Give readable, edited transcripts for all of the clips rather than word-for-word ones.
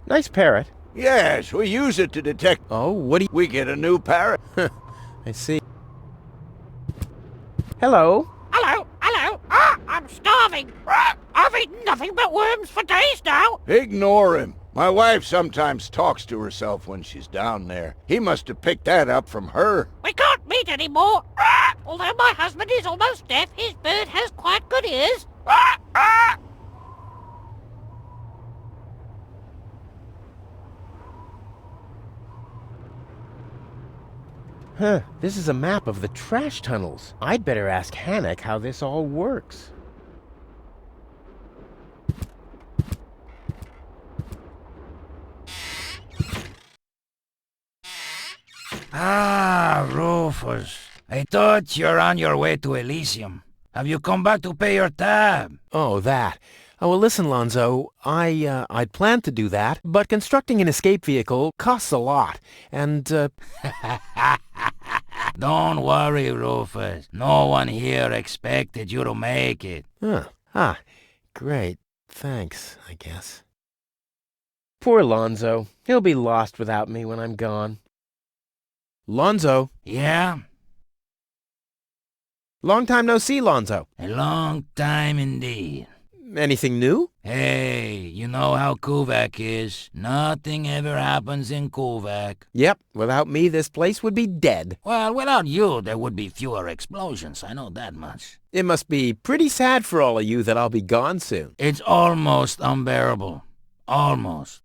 Nice parrot. Yes, we use it to detect... Oh, what do you... We get a new parrot. I see. Hello. Hello, hello. Ah, I'm starving. I've eaten nothing but worms for days now. Ignore him. My wife sometimes talks to herself when she's down there. He must have picked that up from her. We can't meet anymore. Although my husband is almost deaf, his bird has quite good ears. Huh, this is a map of the trash tunnels. I'd better ask Hannock how this all works. Ah, Rufus. I thought you're on your way to Elysium. Have you come back to pay your tab? Oh, that. Oh, well, listen, Lonzo, I'd planned to do that, but constructing an escape vehicle costs a lot, and, Don't worry, Rufus. No one here expected you to make it. Great. Thanks, I guess. Poor Lonzo. He'll be lost without me when I'm gone. Lonzo. Yeah? Long time no see, Lonzo. A long time indeed. Anything new? Hey, you know how Kuvak is. Nothing ever happens in Kuvak. Yep, without me this place would be dead. Well, without you, there would be fewer explosions, I know that much. It must be pretty sad for all of you that I'll be gone soon. It's almost unbearable. Almost.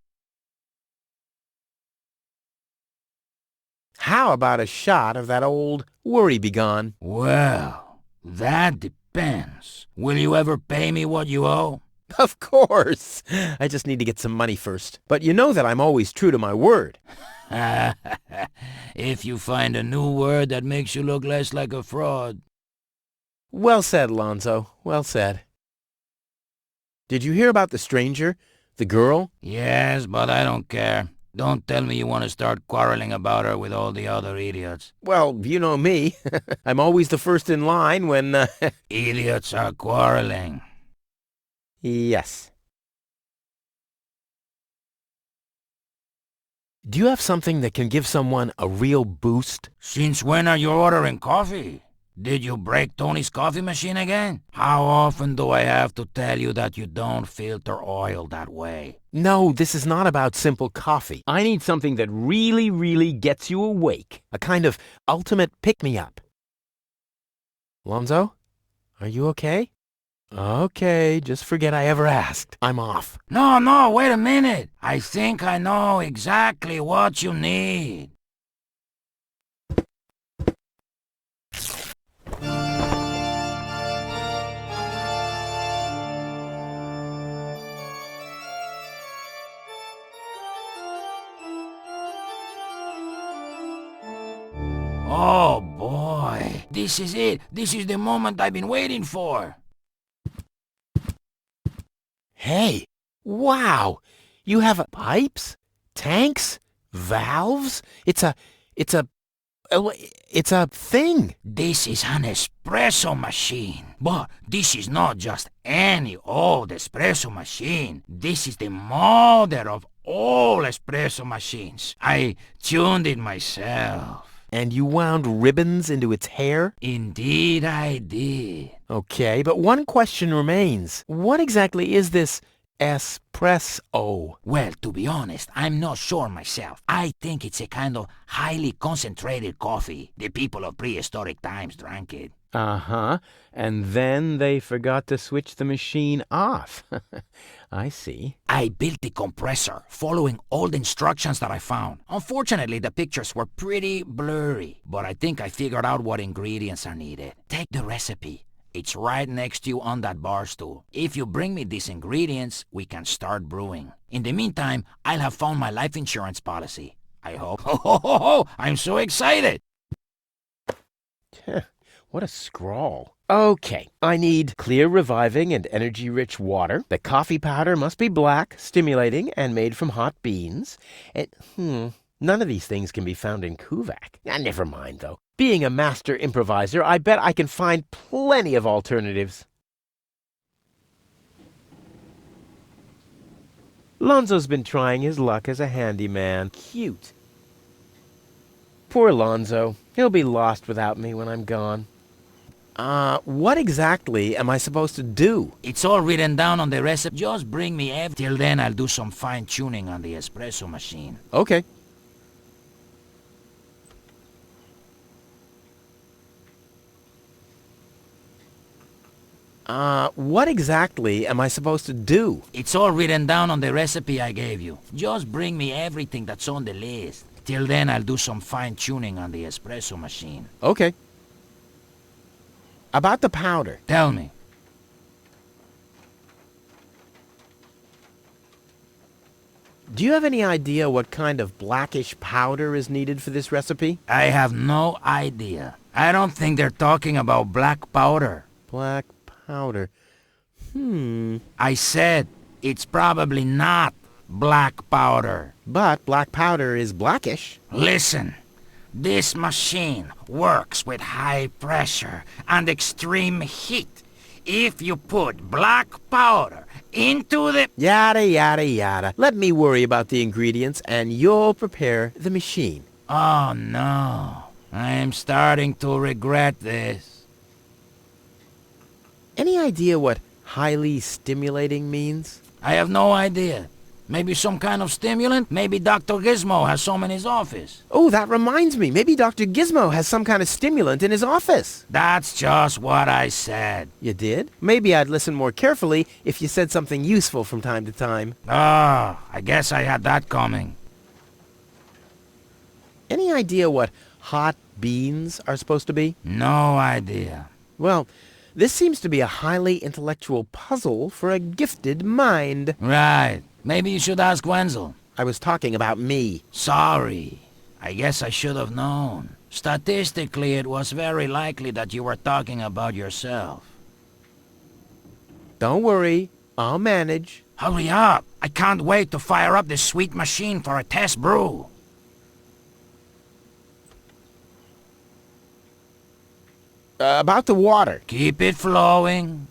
How about a shot of that old worry begone? Well, that depends. Will you ever pay me what you owe? Of course. I just need to get some money first. But you know that I'm always true to my word. If you find a new word that makes you look less like a fraud. Well said, Lonzo. Well said. Did you hear about the stranger? The girl? Yes, but I don't care. Don't tell me you want to start quarreling about her with all the other idiots. Well, you know me. I'm always the first in line when, Idiots are quarreling. Yes. Do you have something that can give someone a real boost? Since when are you ordering coffee? Did you break Tony's coffee machine again? How often do I have to tell you that you don't filter oil that way? No, this is not about simple coffee. I need something that really gets you awake. A kind of ultimate pick-me-up. Lonzo, are you okay? Okay, just forget I ever asked. I'm off. No, wait a minute. I think I know exactly what you need. Oh boy, this is it. This is the moment I've been waiting for. Hey, wow! You have pipes, tanks, valves? It's a thing. This is an espresso machine. But this is not just any old espresso machine. This is the mother of all espresso machines. I tuned it myself. And you wound ribbons into its hair? Indeed I did. Okay, but one question remains. What exactly is this espresso? Well, to be honest, I'm not sure myself. I think it's a kind of highly concentrated coffee. The people of prehistoric times drank it. Uh-huh. And then they forgot to switch the machine off. I see. I built the compressor, following all the instructions that I found. Unfortunately, the pictures were pretty blurry, but I think I figured out what ingredients are needed. Take the recipe. It's right next to you on that bar stool. If you bring me these ingredients, we can start brewing. In the meantime, I'll have found my life insurance policy. I hope. Ho, I'm so excited! What a scrawl. Okay, I need clear, reviving, and energy-rich water. The coffee powder must be black, stimulating, and made from hot beans. And, none of these things can be found in Kuvak. Never mind, though. Being a master improviser, I bet I can find plenty of alternatives. Lonzo's been trying his luck as a handyman. Cute. Poor Lonzo. He'll be lost without me when I'm gone. What exactly am I supposed to do? It's all written down on the recipe. Just bring me everything. Till then, I'll do some fine-tuning on the espresso machine. Okay. What exactly am I supposed to do? It's all written down on the recipe I gave you. Just bring me everything that's on the list. Till then, I'll do some fine-tuning on the espresso machine. Okay. About the powder. Tell me. Do you have any idea what kind of blackish powder is needed for this recipe? I have no idea. I don't think they're talking about black powder. Black powder. I said it's probably not black powder. But black powder is blackish. Listen, this machine works with high pressure and extreme heat. If you put black powder into the... Yada, yada, yada. Let me worry about the ingredients and you'll prepare the machine. Oh no, I am starting to regret this. Any idea what highly stimulating means? I have no idea. Maybe some kind of stimulant? Maybe Dr. Gizmo has some in his office. Oh, that reminds me. Maybe Dr. Gizmo has some kind of stimulant in his office. That's just what I said. You did? Maybe I'd listen more carefully if you said something useful from time to time. Ah, I guess I had that coming. Any idea what hot beans are supposed to be? No idea. Well, this seems to be a highly intellectual puzzle for a gifted mind. Right. Maybe you should ask Wenzel. I was talking about me. Sorry. I guess I should have known. Statistically, it was very likely that you were talking about yourself. Don't worry. I'll manage. Hurry up. I can't wait to fire up this sweet machine for a test brew. About the water. Keep it flowing.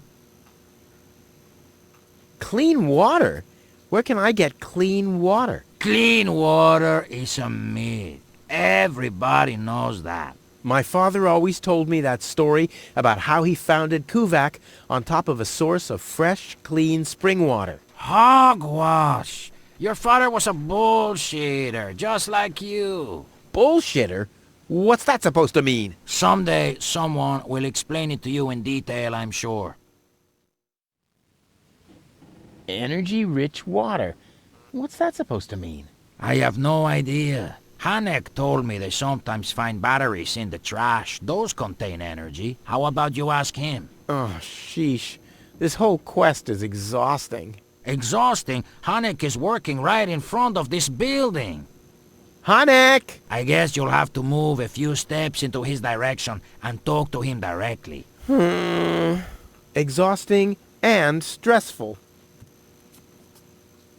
Clean water? Where can I get clean water? Clean water is a myth. Everybody knows that. My father always told me that story about how he founded Kuvak on top of a source of fresh, clean spring water. Hogwash. Your father was a bullshitter, just like you. Bullshitter? What's that supposed to mean? Someday, someone will explain it to you in detail, I'm sure. Energy-rich water. What's that supposed to mean? I have no idea. Hanek told me they sometimes find batteries in the trash. Those contain energy. How about you ask him? Oh, sheesh. This whole quest is exhausting. Exhausting? Hanek is working right in front of this building. Hanek! I guess you'll have to move a few steps into his direction and talk to him directly. Exhausting and stressful.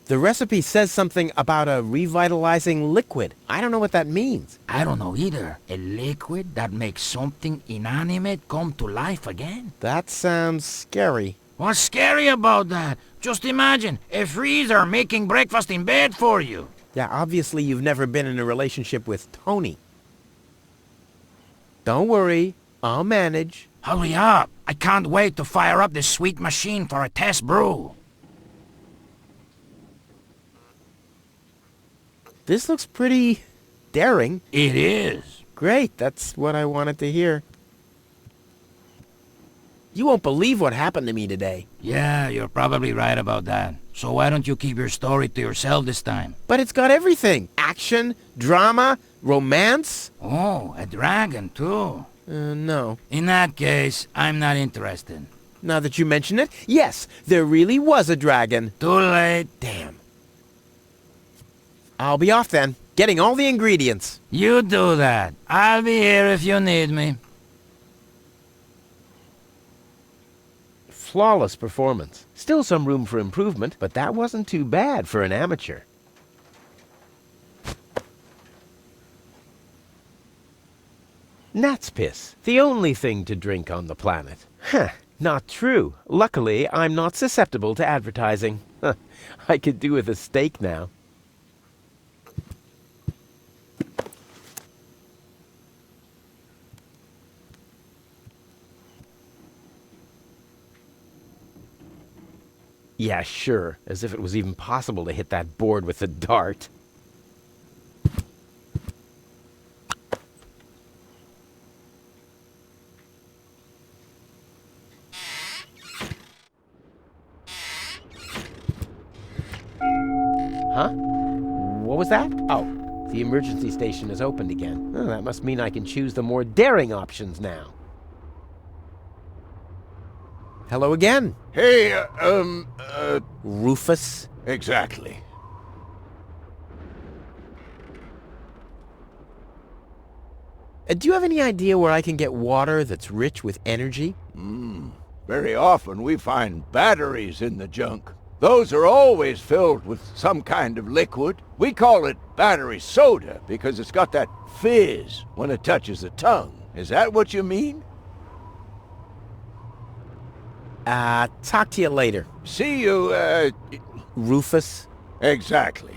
The recipe says something about a revitalizing liquid. I don't know what that means. I don't know either. A liquid that makes something inanimate come to life again? That sounds scary. What's scary about that? Just imagine, a freezer making breakfast in bed for you. Yeah, obviously you've never been in a relationship with Tony. Don't worry, I'll manage. Hurry up! I can't wait to fire up this sweet machine for a test brew. This looks pretty daring. It is. Great, that's what I wanted to hear. You won't believe what happened to me today. Yeah, you're probably right about that. So why don't you keep your story to yourself this time? But it's got everything. Action, drama, romance. Oh, a dragon too. No. In that case, I'm not interested. Now that you mention it, yes, there really was a dragon. Too late. Damn. I'll be off then, getting all the ingredients. You do that. I'll be here if you need me. Flawless performance. Still some room for improvement, but that wasn't too bad for an amateur. Gnat's piss, the only thing to drink on the planet. Huh, Not true. Luckily, I'm not susceptible to advertising. I could do with a steak now. Yeah, sure. As if it was even possible to hit that board with a dart. Huh? What was that? Oh, the emergency station is opened again. Oh, that must mean I can choose the more daring options now. Hello again. Hey, Rufus? exactly. Do you have any idea where I can get water that's rich with energy? Very often we find batteries in the junk. Those are always filled with some kind of liquid. We call it battery soda because it's got that fizz when it touches the tongue. Is that what you mean? Talk to you later. See you, Rufus? exactly.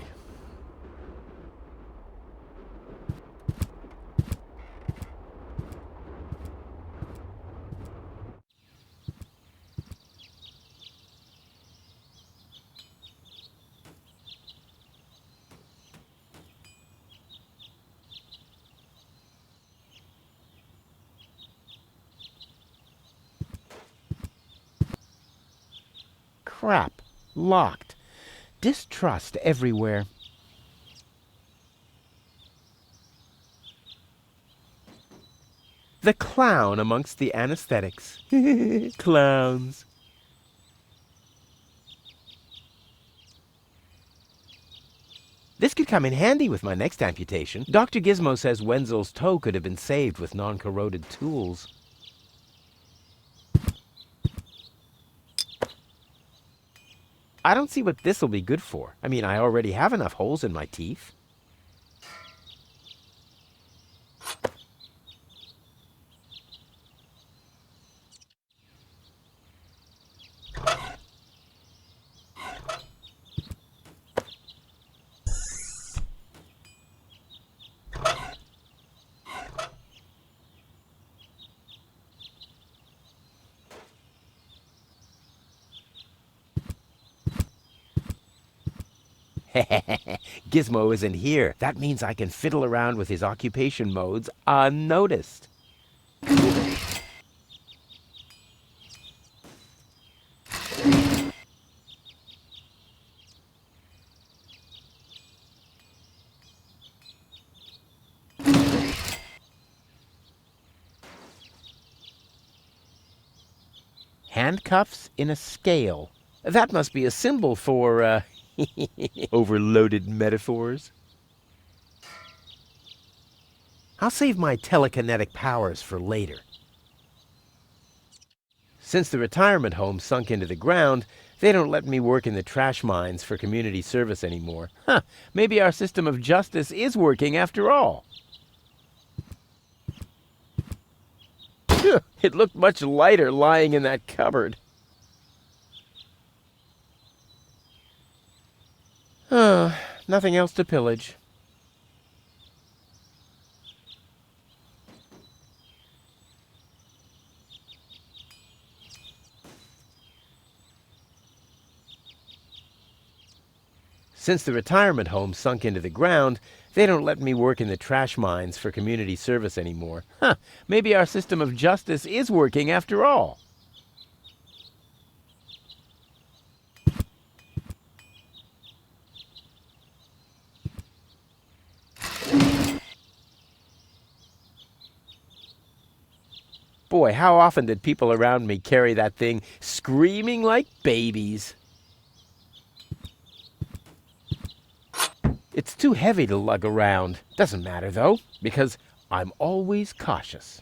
Crap. Locked. Distrust everywhere. The clown amongst the anesthetics. Clowns. This could come in handy with my next amputation. Dr. Gizmo says Wenzel's toe could have been saved with non-corroded tools. I don't see what this'll be good for. I mean, I already have enough holes in my teeth. Gizmo isn't here. That means I can fiddle around with his occupation modes unnoticed. Handcuffs in a scale. That must be a symbol for, overloaded metaphors. I'll save my telekinetic powers for later. Since the retirement home sunk into the ground, they don't let me work in the trash mines for community service anymore. Huh, maybe our system of justice is working after all. Phew, it looked much lighter lying in that cupboard. Nothing else to pillage. Since the retirement home sunk into the ground, they don't let me work in the trash mines for community service anymore. Huh, maybe our system of justice is working after all. Boy, how often did people around me carry that thing screaming like babies? It's too heavy to lug around. Doesn't matter, though, because I'm always cautious.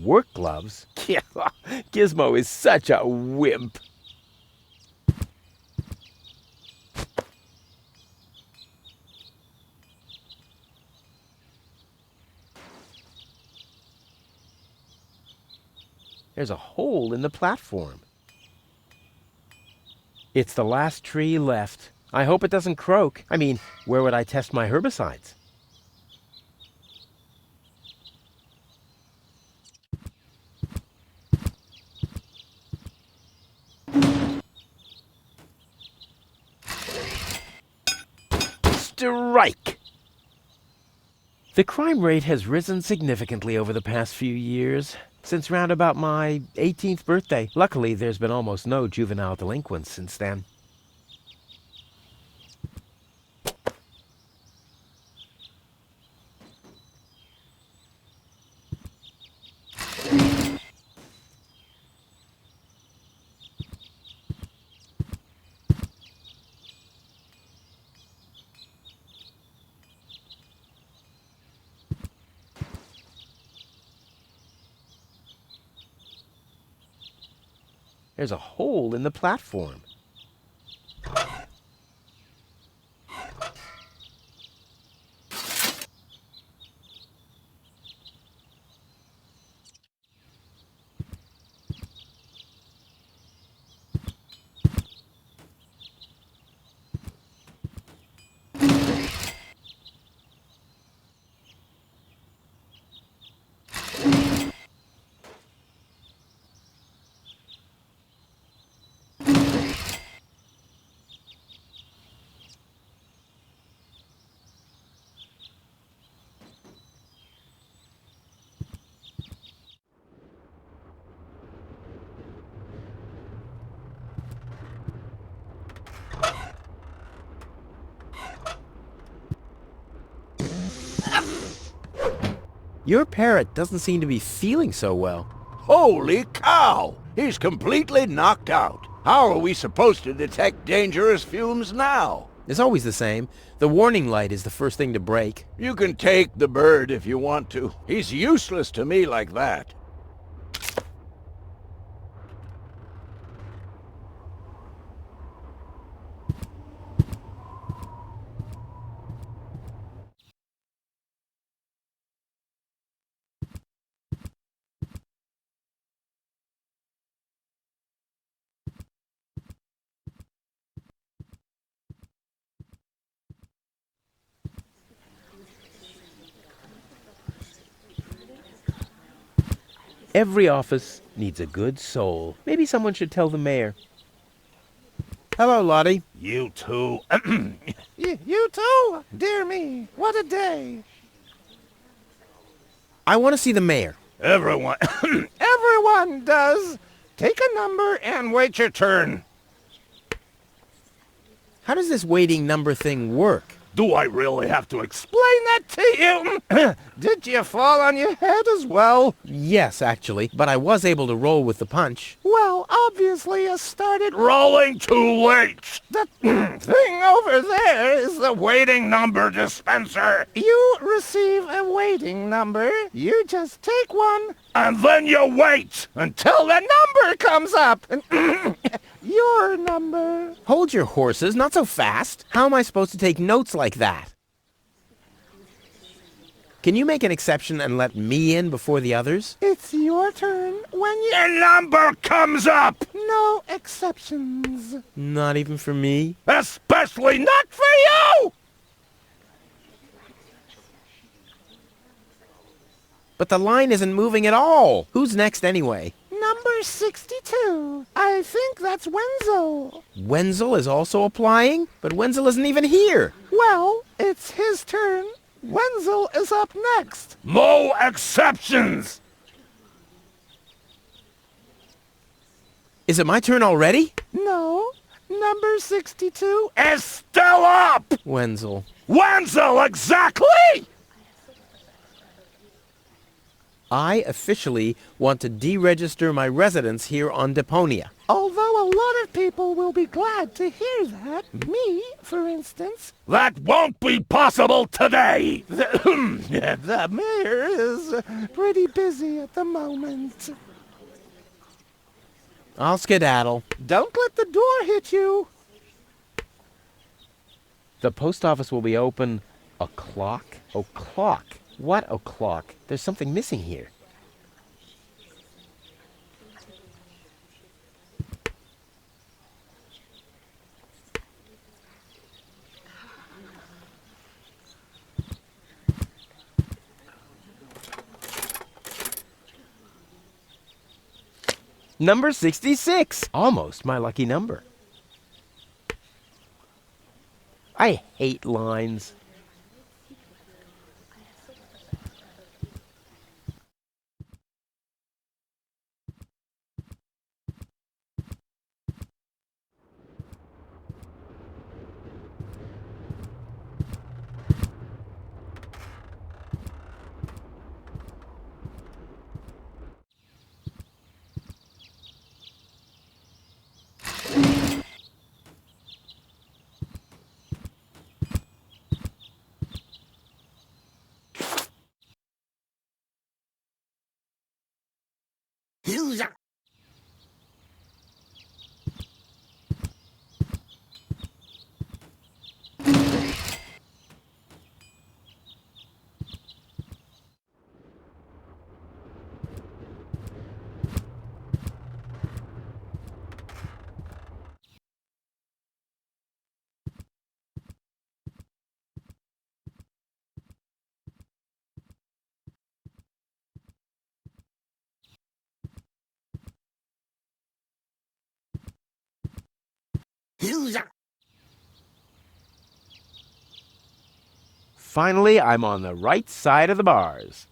Work gloves? Gizmo is such a wimp. There's a hole in the platform. It's the last tree left. I hope it doesn't croak. I mean, where would I test my herbicides? Strike! The crime rate has risen significantly over the past few years, since round about my 18th birthday. Luckily, there's been almost no juvenile delinquents since then. There's a hole in the platform. Your parrot doesn't seem to be feeling so well. Holy cow! He's completely knocked out. How are we supposed to detect dangerous fumes now? It's always the same. The warning light is the first thing to break. You can take the bird if you want to. He's useless to me like that. Every office needs a good soul. Maybe someone should tell the mayor. Hello, Lottie. You too. You too? Dear me, what a day. I want to see the mayor. Everyone. Everyone does. Take a number and wait your turn. How does this waiting number thing work? Do I really have to explain that to you? Did you fall on your head as well? Yes, actually, but I was able to roll with the punch. Well, obviously you started... Rolling too late. The thing over there is the waiting number dispenser. You receive a waiting number. You just take one. And then you wait Until the number comes up. Your number. Hold your horses, not so fast. How am I supposed to take notes like that? Can you make an exception and let me in before the others? It's your turn when you... Your number comes up. No exceptions. Not even for me? Especially not for you. But the line isn't moving at all. Who's next anyway? Number 62. I think that's Wenzel. Wenzel is also applying? But Wenzel isn't even here. Well, it's his turn. Wenzel is up next. No exceptions. Is it my turn already? No. Number 62. Is still up. Wenzel. Wenzel, exactly. I officially want to deregister my residence here on Deponia. Although a lot of people will be glad to hear that. Me, for instance. That won't be possible today! The mayor is pretty busy at the moment. I'll skedaddle. Don't let the door hit you. The post office will be open o'clock? O'clock? What o'clock? There's something missing here. Number 66! Almost my lucky number. I hate lines. Finally, I'm on the right side of the bars.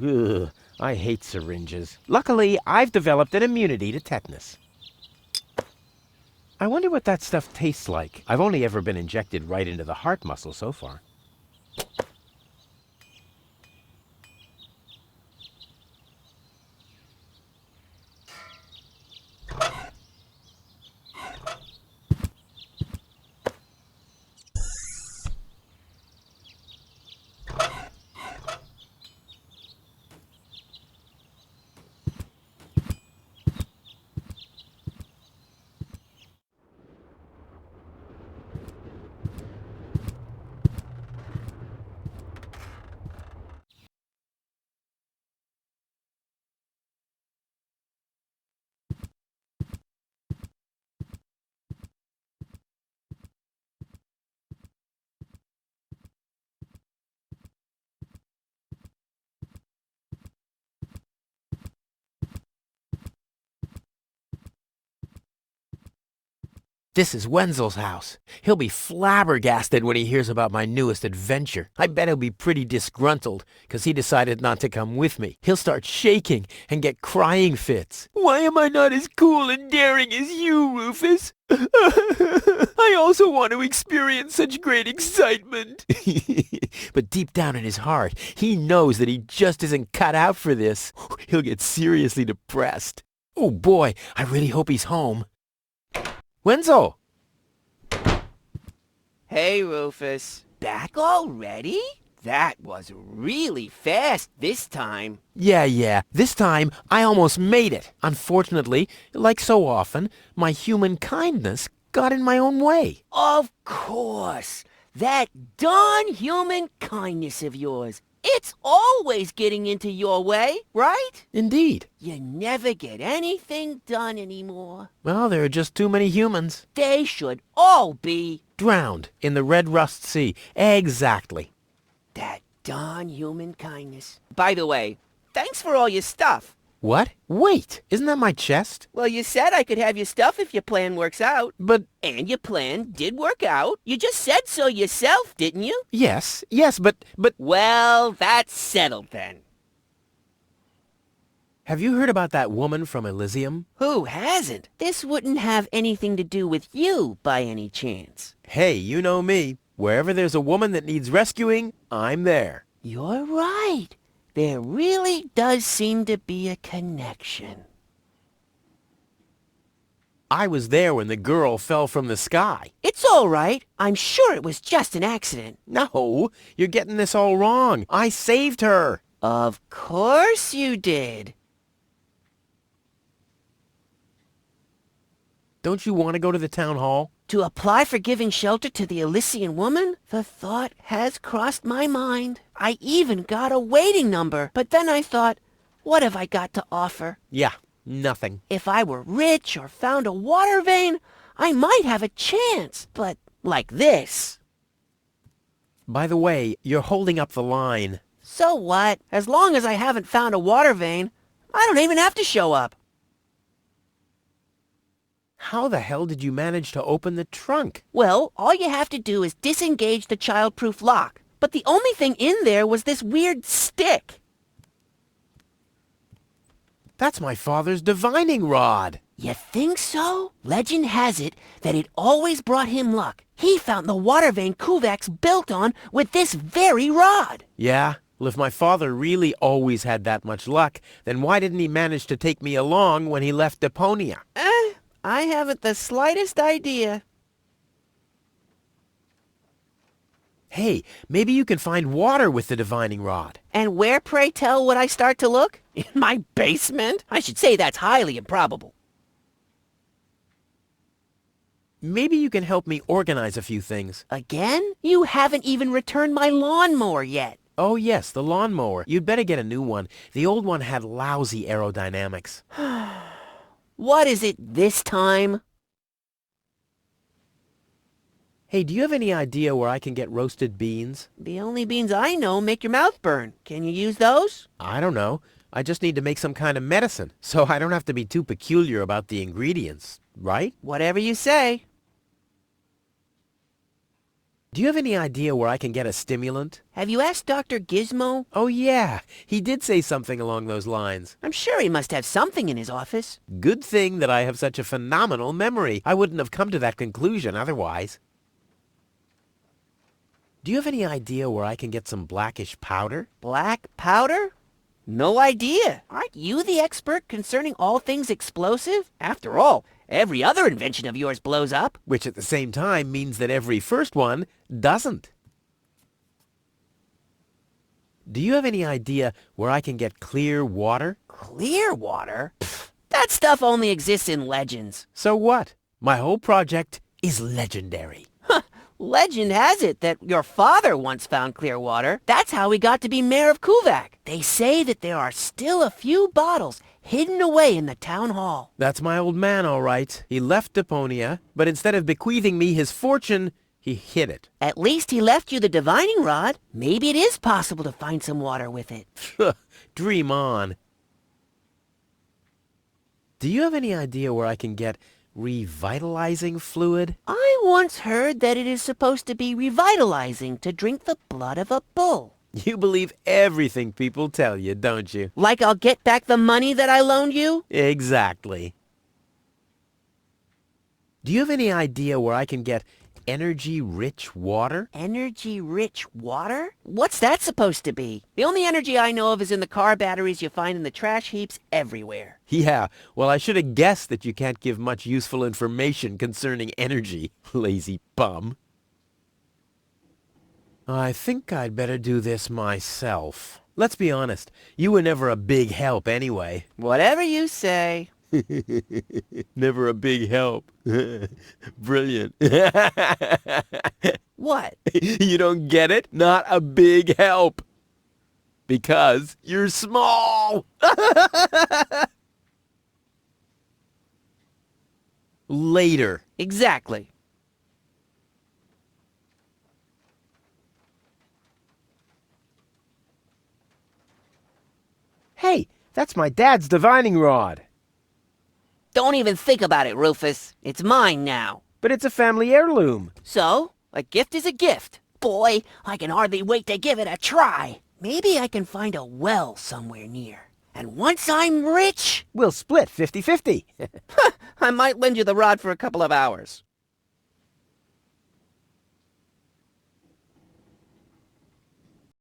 Ugh, I hate syringes. Luckily, I've developed an immunity to tetanus. I wonder what that stuff tastes like. I've only ever been injected right into the heart muscle so far. This is Wenzel's house. He'll be flabbergasted when he hears about my newest adventure. I bet he'll be pretty disgruntled, 'cause he decided not to come with me. He'll start shaking and get crying fits. Why am I not as cool and daring as you, Rufus? I also want to experience such great excitement. But deep down in his heart, he knows that he just isn't cut out for this. He'll get seriously depressed. Oh boy, I really hope he's home. Wenzel! Hey, Rufus. Back already? That was really fast this time. Yeah. This time, I almost made it. Unfortunately, like so often, my human kindness got in my own way. Of course. That darn human kindness of yours. It's always getting into your way, right? Indeed. You never get anything done anymore. Well, there are just too many humans. They should all be... Drowned in the Red Rust Sea. Exactly. That darn human kindness. By the way, thanks for all your stuff. What? Wait, isn't that my chest? Well, you said I could have your stuff if your plan works out. But, And your plan did work out. You just said so yourself, didn't you? yes, but... Well, that's settled then. Have you heard about that woman from Elysium? Who hasn't? This wouldn't have anything to do with you by any chance. Hey, you know me. Wherever there's a woman that needs rescuing, I'm there. You're right. There really does seem to be a connection. I was there when the girl fell from the sky. It's all right. I'm sure it was just an accident. No, you're getting this all wrong. I saved her. Of course you did. Don't you want to go to the town hall? To apply for giving shelter to the Elysian woman? The thought has crossed my mind. I even got a waiting number, but then I thought, what have I got to offer? Yeah, nothing. If I were rich or found a water vein, I might have a chance, but like this. By the way, you're holding up the line. So what? As long as I haven't found a water vein, I don't even have to show up. How the hell did you manage to open the trunk? Well, all you have to do is disengage the child-proof lock. But the only thing in there was this weird stick. That's my father's divining rod. You think so? Legend has it that it always brought him luck. He found the water vein Kuvak's built on with this very rod. Yeah? Well, if my father really always had that much luck, then why didn't he manage to take me along when he left Deponia? I haven't the slightest idea. Hey, maybe you can find water with the divining rod. And where, pray tell, would I start to look? In my basement? I should say that's highly improbable. Maybe you can help me organize a few things. Again? You haven't even returned my lawnmower yet. Oh yes, the lawnmower. You'd better get a new one. The old one had lousy aerodynamics. What is it this time? Hey, do you have any idea where I can get roasted beans? The only beans I know make your mouth burn. Can you use those? I don't know. I just need to make some kind of medicine, so I don't have to be too peculiar about the ingredients, right? Whatever you say. Do you have any idea where I can get a stimulant? Have you asked Dr. Gizmo? Oh yeah, he did say something along those lines. I'm sure he must have something in his office. Good thing that I have such a phenomenal memory. I wouldn't have come to that conclusion otherwise. Do you have any idea where I can get some blackish powder? Black powder? No idea. Aren't you the expert concerning all things explosive? After all, every other invention of yours blows up. Which at the same time means that every first one doesn't. Do you have any idea where I can get clear water? Clear water? Pfft, that stuff only exists in legends. So what? My whole project is legendary. Legend has it that your father once found clear water. That's how he got to be mayor of Kuvak. They say that there are still a few bottles hidden away in the town hall. That's my old man, all right. He left Deponia, but instead of bequeathing me his fortune, he hid it. At least he left you the divining rod. Maybe it is possible to find some water with it. Dream on. Do you have any idea where I can get revitalizing fluid? I once heard that it is supposed to be revitalizing to drink the blood of a bull. You believe everything people tell you, don't you? Like I'll get back the money that I loaned you? Exactly. Do you have any idea where I can get energy-rich water? Energy-rich water? What's that supposed to be? The only energy I know of is in the car batteries you find in the trash heaps everywhere. Yeah, well, I should have guessed that you can't give much useful information concerning energy, lazy bum. I think I'd better do this myself. Let's be honest, you were never a big help anyway. Whatever you say. Never a big help. Brilliant. What? You don't get it? Not a big help. Because you're small. Later. Exactly. Hey, That's my dad's divining rod. Don't even think about it, Rufus. It's mine now. But it's a family heirloom. So, a gift is a gift. Boy, I can hardly wait to give it a try. Maybe I can find a well somewhere near. And once I'm rich, We'll split 50-50. I might lend you the rod for a couple of hours.